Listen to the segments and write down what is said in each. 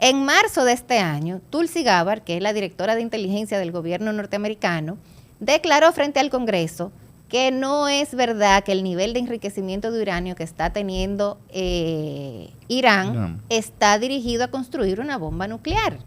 En marzo de este año, Tulsi Gabbard, que es la directora de inteligencia del gobierno norteamericano, declaró frente al Congreso que no es verdad que el nivel de enriquecimiento de uranio que está teniendo Irán está dirigido a construir una bomba nuclear.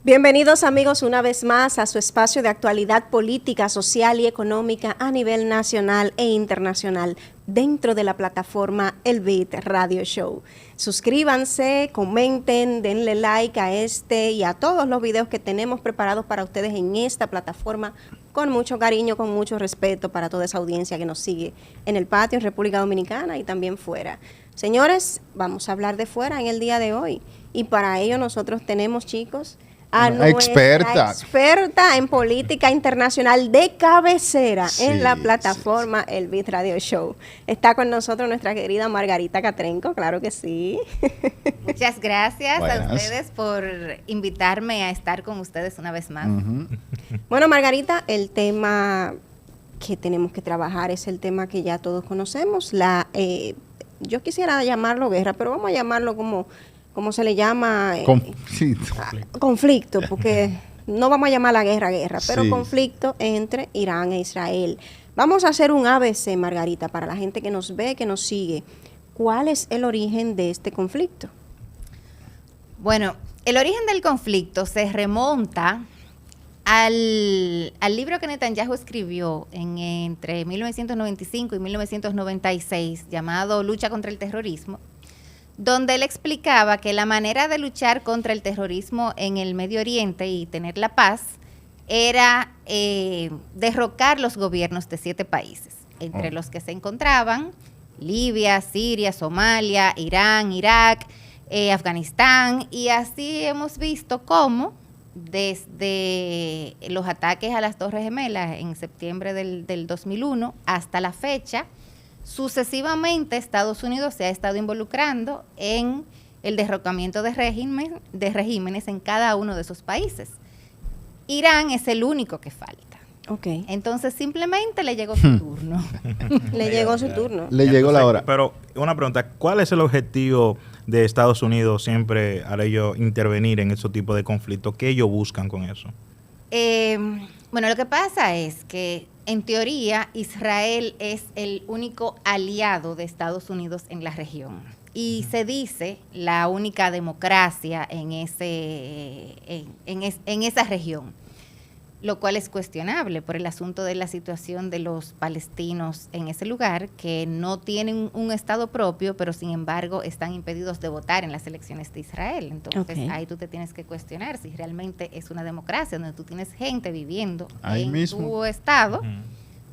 Bienvenidos amigos una vez más a su espacio de actualidad política, social y económica a nivel nacional e internacional dentro de la plataforma El Beat Radio Show. Suscríbanse, comenten, denle like a este y a todos los videos que tenemos preparados para ustedes en esta plataforma con mucho cariño, con mucho respeto para toda esa audiencia que nos sigue en el patio, en República Dominicana y también fuera. Señores, vamos a hablar de fuera en el día de hoy y para ello nosotros tenemos, chicos, a nuestra experta en política internacional de cabecera en la plataforma El Beat Radio Show. Está con nosotros nuestra querida Margarita Catrenco, claro que sí. Muchas gracias a ustedes por invitarme a estar con ustedes una vez más. Bueno, Margarita, el tema que tenemos que trabajar es el tema que ya todos conocemos. Yo quisiera llamarlo guerra, pero vamos a llamarlo como se le llama conflicto, porque no vamos a llamar la guerra, pero conflicto entre Irán e Israel. Vamos a hacer un ABC, Margarita, para la gente que nos ve, que nos sigue. ¿Cuál es el origen de este conflicto? Bueno, el origen del conflicto se remonta al libro que Netanyahu escribió entre 1995 y 1996, llamado Lucha contra el Terrorismo, donde él explicaba que la manera de luchar contra el terrorismo en el Medio Oriente y tener la paz era derrocar los gobiernos de 7 países, entre los que se encontraban Libia, Siria, Somalia, Irán, Irak, Afganistán, y así hemos visto cómo desde los ataques a las Torres Gemelas en septiembre del 2001 hasta la fecha, sucesivamente Estados Unidos se ha estado involucrando en el derrocamiento de regímenes en cada uno de esos países. Irán es el único que falta. Okay. Entonces simplemente le llegó su turno. Le llegó su turno. Le llegó la hora. Pero una pregunta, ¿cuál es el objetivo de Estados Unidos siempre al ellos intervenir en ese tipo de conflictos? ¿Qué ellos buscan con eso? Bueno, lo que pasa es que en teoría Israel es el único aliado de Estados Unidos en la región y se dice la única democracia en esa región, lo cual es cuestionable por el asunto de la situación de los palestinos en ese lugar, que no tienen un estado propio, pero sin embargo están impedidos de votar en las elecciones de Israel. Entonces ahí tú te tienes que cuestionar si realmente es una democracia donde tú tienes gente viviendo ahí en mismo tu estado,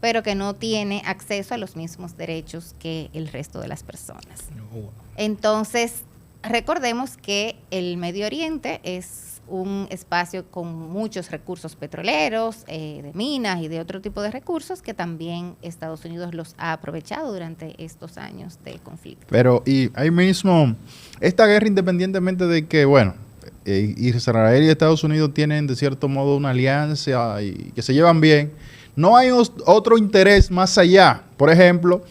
pero que no tiene acceso a los mismos derechos que el resto de las personas. Entonces, recordemos que el Medio Oriente es un espacio con muchos recursos petroleros, de minas y de otro tipo de recursos que también Estados Unidos los ha aprovechado durante estos años de conflicto. Pero, y ahí mismo, esta guerra, independientemente de que, bueno, Israel y Estados Unidos tienen de cierto modo una alianza y que se llevan bien, no hay otro interés más allá, por ejemplo,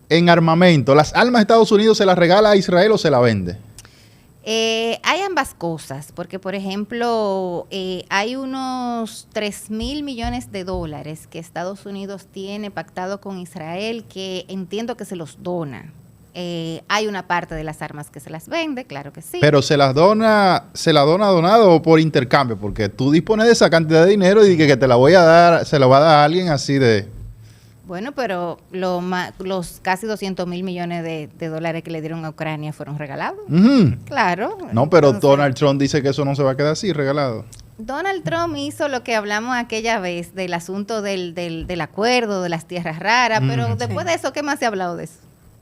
en armamento. ¿Las armas de Estados Unidos se las regala a Israel o se las vende? Hay ambas cosas, porque por ejemplo hay unos 3.000 millones de dólares que Estados Unidos tiene pactado con Israel, que entiendo que se los dona. Hay una parte de las armas que se las vende, claro que sí. Pero ¿se la dona donado o por intercambio? Porque tú dispones de esa cantidad de dinero y que te la voy a dar, se la va a dar a alguien así de... Bueno, pero los casi 200.000 millones de dólares que le dieron a Ucrania fueron regalados. Claro. No, pero entonces, Donald Trump dice que eso no se va a quedar así, regalado. Donald Trump hizo lo que hablamos aquella vez del asunto del acuerdo de las tierras raras, pero después de eso, ¿qué más se ha hablado de eso?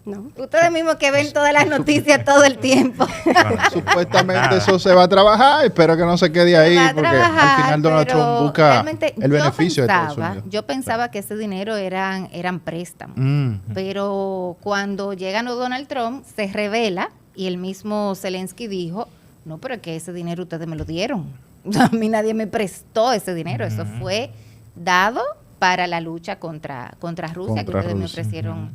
No. Ustedes mismos que ven todas las noticias todo el tiempo. Bueno, supuestamente eso se va a trabajar, espero que no se quede ahí, porque al final Donald Trump busca el beneficio de Estados Unidos. Yo pensaba que ese dinero eran préstamos, pero cuando llega Donald Trump se revela, y el mismo Zelensky dijo, No, pero es que ese dinero ustedes me lo dieron. A mí nadie me prestó ese dinero. Eso fue dado para la lucha contra Rusia, que ustedes me ofrecieron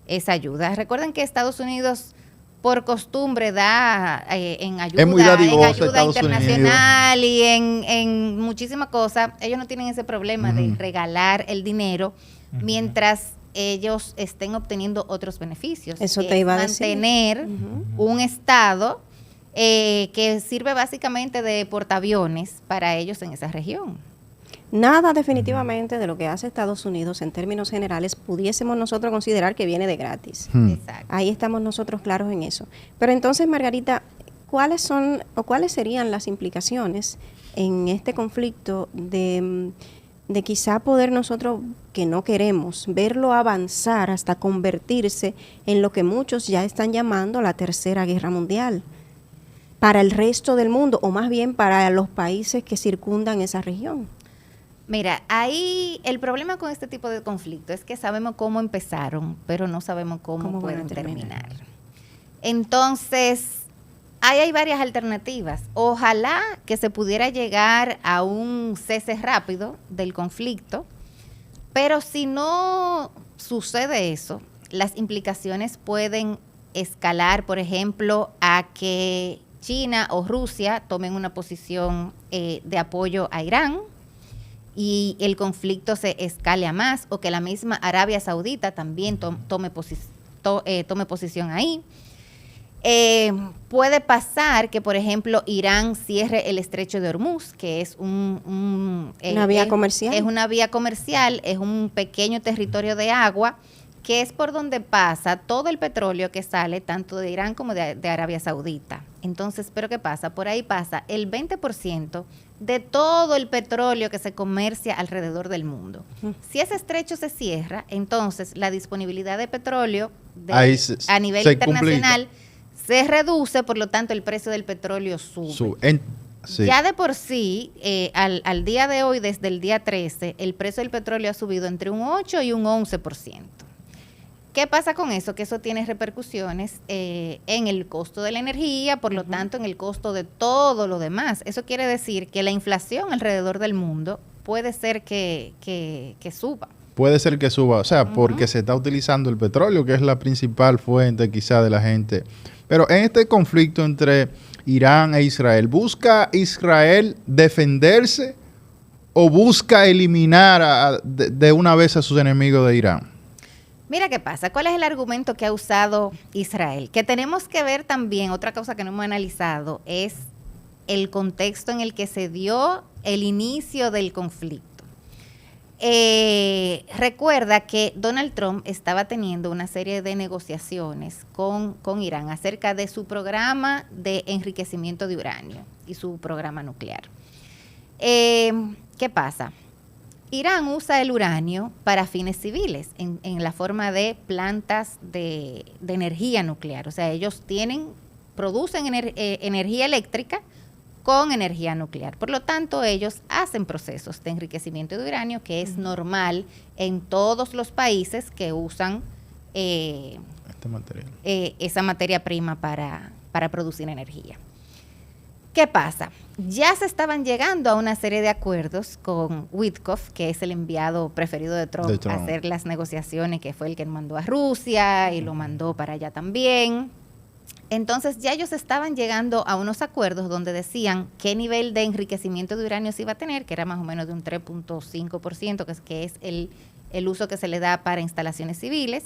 esa ayuda. Recuerden que Estados Unidos por costumbre da en ayuda, es muy dadivoso internacional y en muchísimas cosas. Ellos no tienen ese problema de regalar el dinero mientras ellos estén obteniendo otros beneficios. Eso te iba a decir. Mantener un Estado que sirve básicamente de portaaviones para ellos en esa región. Nada definitivamente de lo que hace Estados Unidos en términos generales pudiésemos nosotros considerar que viene de gratis. Exacto. Ahí estamos nosotros claros en eso. Pero entonces, Margarita, ¿cuáles serían las implicaciones en este conflicto de quizá poder nosotros, que no queremos, verlo avanzar hasta convertirse en lo que muchos ya están llamando la Tercera Guerra Mundial para el resto del mundo, o más bien para los países que circundan esa región? Mira, ahí el problema con este tipo de conflicto es que sabemos cómo empezaron, pero no sabemos cómo pueden terminar. Entonces, ahí hay varias alternativas. Ojalá que se pudiera llegar a un cese rápido del conflicto, pero si no sucede eso, las implicaciones pueden escalar, por ejemplo, a que China o Rusia tomen una posición de apoyo a Irán y el conflicto se escale a más, o que la misma Arabia Saudita también tome posición ahí. Puede pasar que, por ejemplo, Irán cierre el estrecho de Hormuz, que es una vía comercial. Es una vía comercial, es un pequeño territorio de agua, que es por donde pasa todo el petróleo que sale tanto de Irán como de Arabia Saudita. Entonces, ¿pero qué pasa? Por ahí pasa el 20% de todo el petróleo que se comercia alrededor del mundo. Si ese estrecho se cierra, entonces la disponibilidad de petróleo a nivel internacional se reduce, por lo tanto el precio del petróleo sube. Sí. Ya de por sí, al día de hoy, desde el día 13, el precio del petróleo ha subido entre un 8 y un 11%. ¿Qué pasa con eso? Que eso tiene repercusiones en el costo de la energía, por lo tanto en el costo de todo lo demás. Eso quiere decir que la inflación alrededor del mundo puede ser que suba. Puede ser que suba, o sea, porque se está utilizando el petróleo, que es la principal fuente quizá de la gente. Pero en este conflicto entre Irán e Israel, ¿busca Israel defenderse o busca eliminar de una vez a sus enemigos de Irán? Mira qué pasa, ¿cuál es el argumento que ha usado Israel? Que tenemos que ver también, otra cosa que no hemos analizado, es el contexto en el que se dio el inicio del conflicto. Recuerda que Donald Trump estaba teniendo una serie de negociaciones con Irán acerca de su programa de enriquecimiento de uranio y su programa nuclear. ¿Qué pasa? Irán usa el uranio para fines civiles, en la forma de plantas de energía nuclear. O sea, ellos producen energía eléctrica con energía nuclear. Por lo tanto, ellos hacen procesos de enriquecimiento de uranio, que es normal en todos los países que usan esa materia prima para producir energía. ¿Qué pasa? Ya se estaban llegando a una serie de acuerdos con Witkoff, que es el enviado preferido de Trump, a hacer las negociaciones, que fue el que mandó a Rusia y lo mandó para allá también. Entonces ya ellos estaban llegando a unos acuerdos donde decían qué nivel de enriquecimiento de uranio se iba a tener, que era más o menos de un 3.5%, que es el uso que se le da para instalaciones civiles.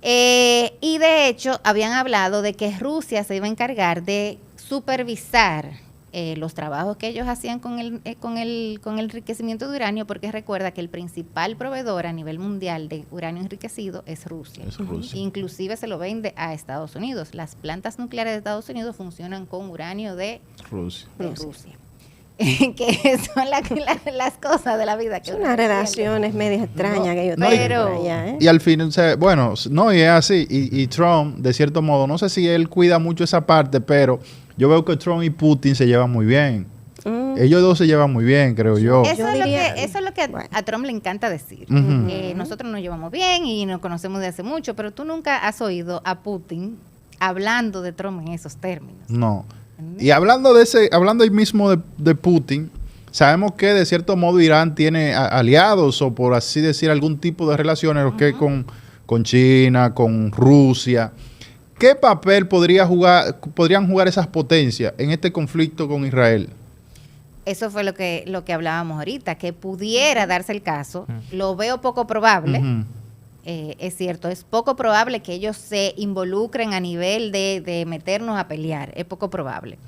Y de hecho habían hablado de que Rusia se iba a encargar de supervisar los trabajos que ellos hacían con el enriquecimiento de uranio, porque recuerda que el principal proveedor a nivel mundial de uranio enriquecido es Rusia. Inclusive se lo vende a Estados Unidos. Las plantas nucleares de Estados Unidos funcionan con uranio de Rusia. Que son las cosas de la vida. Que son unas relaciones medio extrañas que yo tengo allá, Y al fin, o sea, bueno, no, y es así. Y Trump, de cierto modo, no sé si él cuida mucho esa parte, pero yo veo que Trump y Putin se llevan muy bien. Ellos dos se llevan muy bien, creo yo. Eso es lo que a Trump le encanta decir. Nosotros nos llevamos bien y nos conocemos de hace mucho, pero tú nunca has oído a Putin hablando de Trump en esos términos. No. Y hablando ahí mismo de Putin, sabemos que de cierto modo Irán tiene aliados o por así decir algún tipo de relaciones que con China, con Rusia. ¿Qué papel podrían jugar esas potencias en este conflicto con Israel? Eso fue lo que hablábamos ahorita, que pudiera darse el caso. Lo veo poco probable. Es cierto, es poco probable que ellos se involucren a nivel de meternos a pelear. Es poco probable.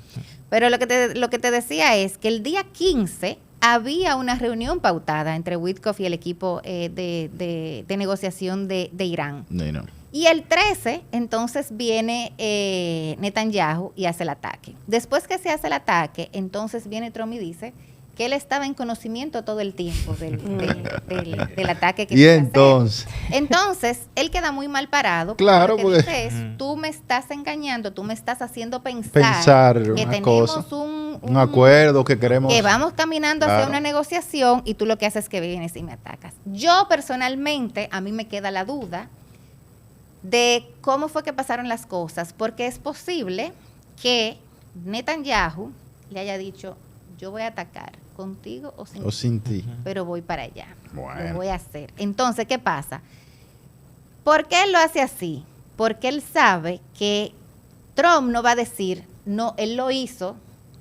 Pero lo que te decía es que el día 15 había una reunión pautada entre Witkoff y el equipo de negociación de Irán. No. Y el 13, entonces viene Netanyahu y hace el ataque. Después que se hace el ataque, entonces viene Trump y dice que él estaba en conocimiento todo el tiempo del ataque que y entonces él queda muy mal parado. Claro, porque porque dice es, tú me estás engañando, tú me estás haciendo pensar que tenemos un acuerdo que queremos, que vamos caminando hacia una negociación y tú lo que haces es que vienes y me atacas. Yo personalmente, a mí me queda la duda de cómo fue que pasaron las cosas, porque es posible que Netanyahu le haya dicho, yo voy a atacar contigo o sin ti, pero voy para allá, lo voy a hacer. Entonces, ¿qué pasa? ¿Por qué él lo hace así? Porque él sabe que Trump no va a decir, no, él lo hizo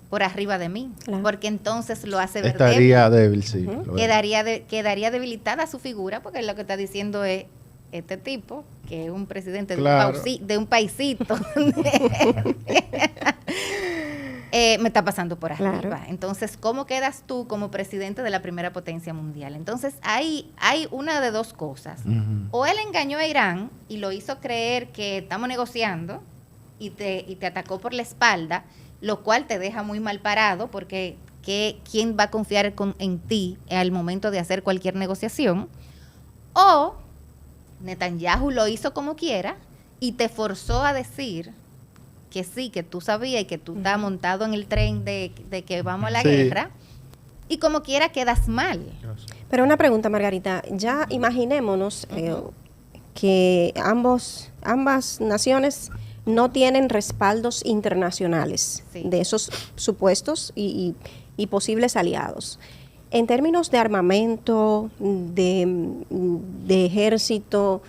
por arriba de mí, porque entonces lo hace ver estaría débil, sí. Quedaría debilitada su figura, porque lo que está diciendo es, este tipo, que es un presidente de un paisito, me está pasando por arriba. Claro. Entonces, ¿cómo quedas tú como presidente de la primera potencia mundial? Entonces, hay una de dos cosas. O él engañó a Irán y lo hizo creer que estamos negociando y te atacó por la espalda, lo cual te deja muy mal parado, porque ¿quién va a confiar en ti al momento de hacer cualquier negociación? O Netanyahu lo hizo como quiera y te forzó a decir que sí, que tú sabías y que tú estás montado en el tren de que vamos a la guerra, y como quiera quedas mal. Pero una pregunta, Margarita, ya imaginémonos que ambas naciones no tienen respaldos internacionales de esos supuestos y posibles aliados. En términos de armamento, de ejército,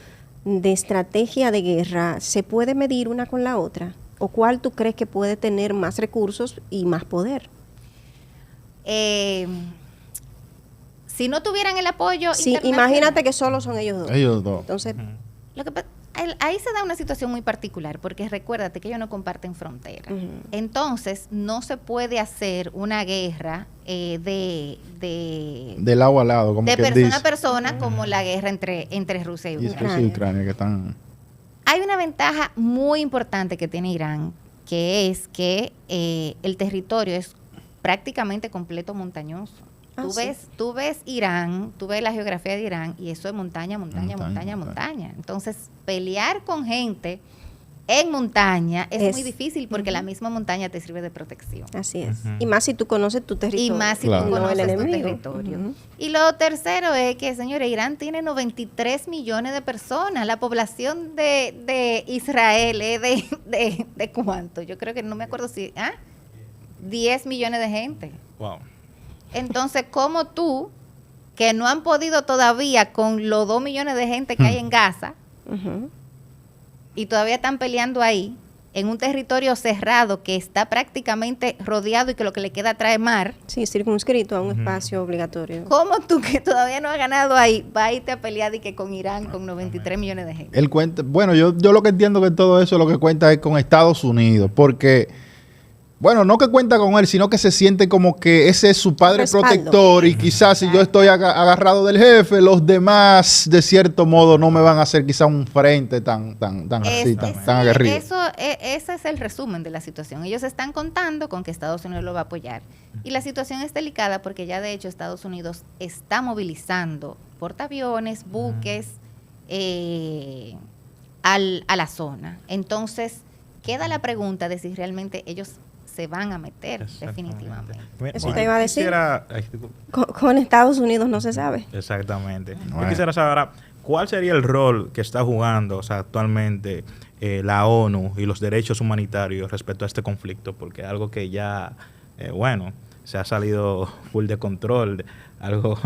de estrategia de guerra, ¿se puede medir una con la otra? ¿O cuál tú crees que puede tener más recursos y más poder? Si no tuvieran el apoyo internacional. Imagínate que solo son ellos dos. Ellos dos. Entonces, lo que ahí se da una situación muy particular, porque recuérdate que ellos no comparten frontera. Entonces, no se puede hacer una guerra del lado a lado, como de persona a persona, como la guerra entre Rusia y Ucrania. Que están... Hay una ventaja muy importante que tiene Irán, que es que el territorio es prácticamente completo montañoso. Tú ves Irán, tú ves la geografía de Irán y eso es montaña. Entonces, pelear con gente en montaña es muy difícil, porque la misma montaña te sirve de protección. Así es. Y más si tú conoces tu territorio. Y más si tú conoces tu territorio. Y lo tercero es que, señores, Irán tiene 93 millones de personas. La población de Israel es de ¿cuánto? Yo creo que no me acuerdo si... 10 millones de gente. Wow. Entonces, ¿cómo tú, que no han podido todavía con los 2 millones de gente que hay en Gaza, y todavía están peleando ahí, en un territorio cerrado que está prácticamente rodeado y que lo que le queda trae mar? Sí, circunscrito a un espacio obligatorio. ¿Cómo tú, que todavía no has ganado ahí, vas a irte a pelear y que con Irán, con 93 millones de gente? Él cuenta, bueno, yo lo que entiendo que todo eso lo que cuenta es con Estados Unidos, porque... Bueno, no que cuenta con él, sino que se siente como que ese es su padre protector, y quizás si yo estoy agarrado del jefe, los demás de cierto modo no me van a hacer quizás un frente tan aguerrido. Ese es el resumen de la situación. Ellos están contando con que Estados Unidos lo va a apoyar. Y la situación es delicada porque ya de hecho Estados Unidos está movilizando portaaviones, buques a la zona. Entonces, queda la pregunta de si realmente ellos se van a meter definitivamente. Eso te iba a decir. Con Estados Unidos no se sabe. Exactamente. Yo quisiera saber ahora, ¿cuál sería el rol que está jugando, o sea, actualmente la ONU y los derechos humanitarios respecto a este conflicto, porque es algo que ya, se ha salido full de control, algo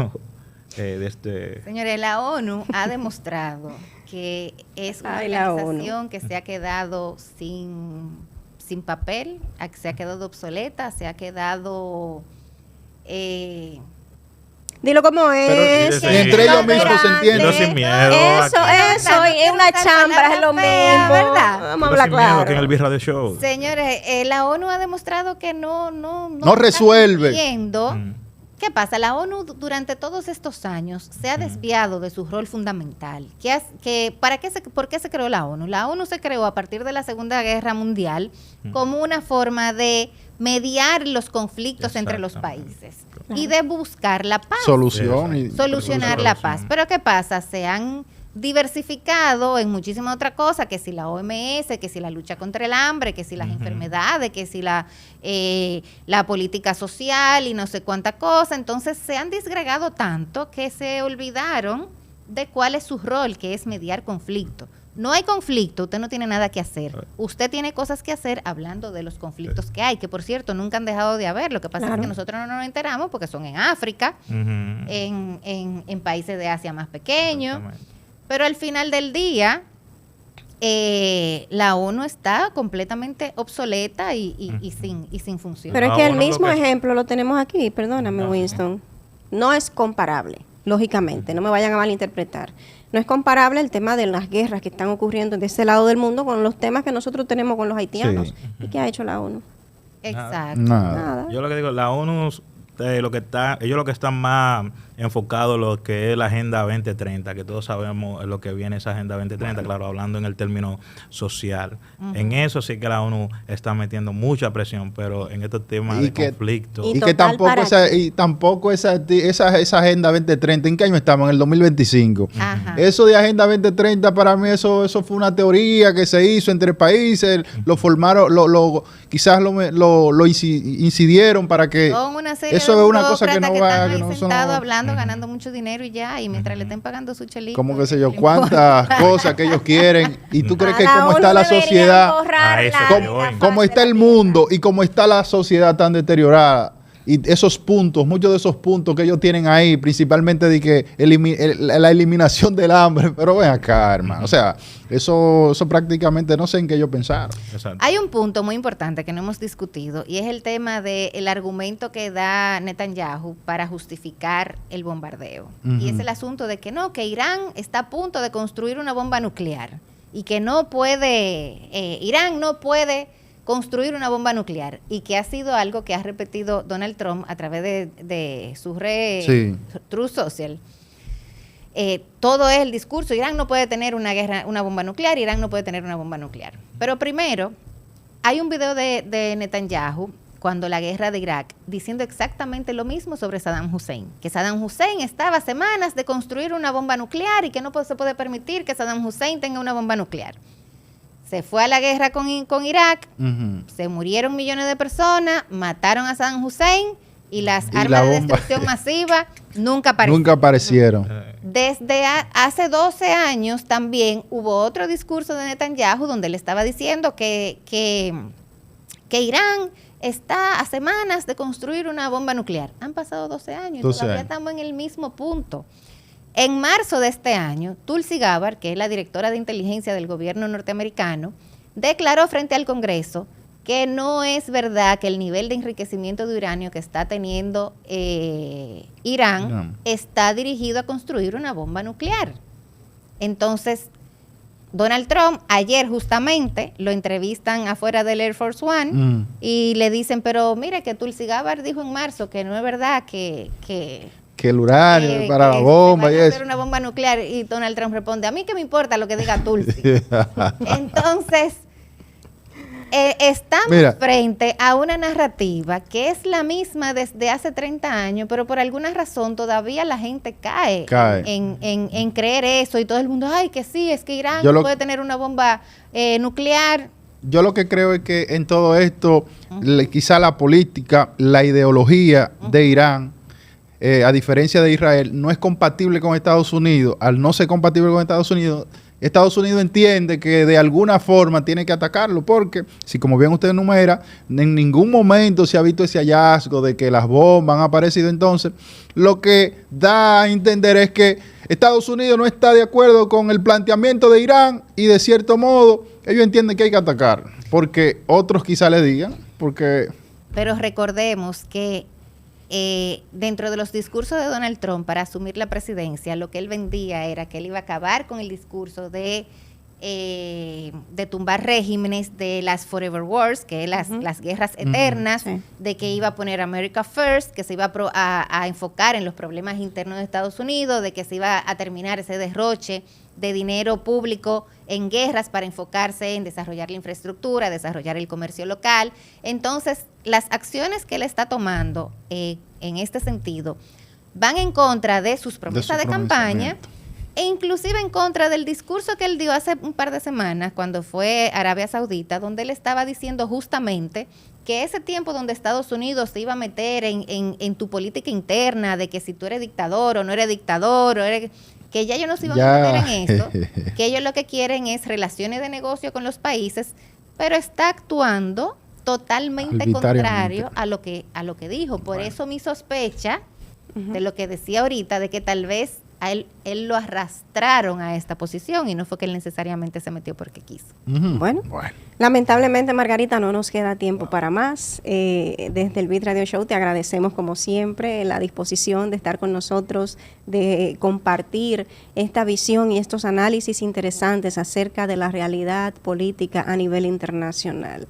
de este... Señores, la ONU ha demostrado que es una organización que se ha quedado sin papel, se ha quedado obsoleta, se ha quedado... Dilo como es. Sí, entre ellos mismos se entienden. No, sin miedo. Eso, es una chambra, es lo mismo. ¿Verdad? Vamos a hablar Sin miedo, que en claro. el B-Radio Show. Señores, la ONU ha demostrado que no resuelve. está cumpliendo. ¿Qué pasa? La ONU durante todos estos años se ha desviado de su rol fundamental. ¿Por qué se creó la ONU? La ONU se creó a partir de la Segunda Guerra Mundial como una forma de mediar los conflictos entre los países y de buscar la paz. Solucionar la paz. Pero ¿qué pasa? Se han diversificado en muchísimas otras cosas, que si la OMS, que si la lucha contra el hambre, que si las enfermedades, que si la política social y no sé cuánta cosa. Entonces se han disgregado tanto que se olvidaron de cuál es su rol, que es mediar conflicto. No hay conflicto, usted no tiene nada que hacer. Usted tiene cosas que hacer hablando de los conflictos que hay, que por cierto nunca han dejado de haber. Lo que pasa es que nosotros no nos enteramos porque son en África, en países de Asia más pequeños. Pero al final del día, la ONU está completamente obsoleta y sin función. Pero es que el mismo ejemplo lo tenemos aquí, perdóname, Winston. No es comparable, lógicamente, no me vayan a malinterpretar. No es comparable el tema de las guerras que están ocurriendo de ese lado del mundo con los temas que nosotros tenemos con los haitianos. Sí. ¿Y qué ha hecho la ONU? Exacto. Nada. Yo lo que digo, la ONU, ellos lo que están más enfocados en lo que es la Agenda 2030, que todos sabemos lo que viene esa Agenda 2030, claro, hablando en el término social. En eso sí que la ONU está metiendo mucha presión, pero en estos temas de conflicto. Y que tampoco esa Agenda 2030, ¿en qué año estamos? En el 2025. Ajá. Eso de Agenda 2030, para mí eso fue una teoría que se hizo entre países, lo formaron, quizás lo incidieron para que... Son una serie eso de es una cosa que no va... están Que no, sentados hablando, ganando mucho dinero y ya, y mientras le estén pagando su chelito. Como que sé yo, cuántas cosas que ellos quieren. Y tú crees que como está la sociedad, como está el mundo y como está la sociedad tan deteriorada, y esos puntos, muchos de esos puntos que ellos tienen ahí, principalmente de que la eliminación del hambre, pero ven acá, hermano. O sea, eso prácticamente no sé en qué ellos pensaron. Exacto. Hay un punto muy importante que no hemos discutido y es el tema del argumento que da Netanyahu para justificar el bombardeo. Y es el asunto de que Irán está a punto de construir una bomba nuclear y que Irán no puede construir una bomba nuclear, y que ha sido algo que ha repetido Donald Trump a través de su red Truth Social. Todo es el discurso: Irán no puede tener una bomba nuclear, Irán no puede tener una bomba nuclear. Pero primero, hay un video de Netanyahu cuando la guerra de Irak diciendo exactamente lo mismo sobre Saddam Hussein, que Saddam Hussein estaba a semanas de construir una bomba nuclear y que no se puede permitir que Saddam Hussein tenga una bomba nuclear. Se fue a la guerra con Irak, se murieron millones de personas, mataron a Saddam Hussein y las armas de destrucción masiva nunca aparecieron. Desde hace 12 años también hubo otro discurso de Netanyahu donde él estaba diciendo que Irán está a semanas de construir una bomba nuclear. Han pasado 12 años y todavía estamos en el mismo punto. En marzo de este año, Tulsi Gabbard, que es la directora de inteligencia del gobierno norteamericano, declaró frente al Congreso que no es verdad que el nivel de enriquecimiento de uranio que está teniendo Irán está dirigido a construir una bomba nuclear. Entonces, Donald Trump, ayer justamente, lo entrevistan afuera del Air Force One y le dicen, pero mire que Tulsi Gabbard dijo en marzo que no es verdad que el uranio para la bomba y eso. Hacer una bomba nuclear, y Donald Trump responde: a mí qué me importa lo que diga Tulsi. Entonces, estamos frente a una narrativa que es la misma desde hace 30 años, pero por alguna razón todavía la gente cae. En creer eso, y todo el mundo, ay, que sí, es que Irán puede tener una bomba nuclear. Yo lo que creo es que en todo esto, quizá la política, la ideología de Irán, a diferencia de Israel, no es compatible con Estados Unidos. Al no ser compatible con Estados Unidos, Estados Unidos entiende que de alguna forma tiene que atacarlo, porque si como bien usted enumera, en ningún momento se ha visto ese hallazgo de que las bombas han aparecido. Entonces, lo que da a entender es que Estados Unidos no está de acuerdo con el planteamiento de Irán y de cierto modo ellos entienden que hay que atacar, porque otros quizá le digan, porque... Pero recordemos que dentro de los discursos de Donald Trump para asumir la presidencia, lo que él vendía era que él iba a acabar con el discurso de tumbar regímenes, de las forever wars, que es las guerras eternas, Sí. de que iba a poner America First, que se iba a enfocar en los problemas internos de Estados Unidos, de que se iba a terminar ese derroche de dinero público en guerras para enfocarse en desarrollar la infraestructura, desarrollar el comercio local. Entonces, las acciones que él está tomando en este sentido van en contra de sus promesas de campaña e inclusive en contra del discurso que él dio hace un par de semanas cuando fue a Arabia Saudita, donde él estaba diciendo justamente que ese tiempo donde Estados Unidos se iba a meter en tu política interna, de que si tú eres dictador o no eres dictador, que ya ellos no se iban a meter en eso, que ellos lo que quieren es relaciones de negocio con los países, pero está actuando totalmente contrario a lo que dijo. Por eso mi sospecha de lo que decía ahorita, de que tal vez a él lo arrastraron a esta posición y no fue que él necesariamente se metió porque quiso. Bueno, lamentablemente, Margarita, no nos queda tiempo para más. Desde el Beat Radio Show te agradecemos como siempre la disposición de estar con nosotros, de compartir esta visión y estos análisis interesantes acerca de la realidad política a nivel internacional.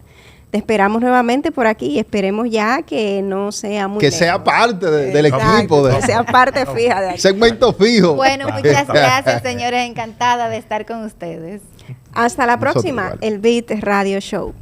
Te esperamos nuevamente por aquí y esperemos ya que no sea muy lejos. sea parte del equipo. Que sea parte fija de aquí. Segmento fijo. Bueno, muchas gracias, señores. Encantada de estar con ustedes. Hasta la Nosotros próxima, igual. el Beat Radio Show.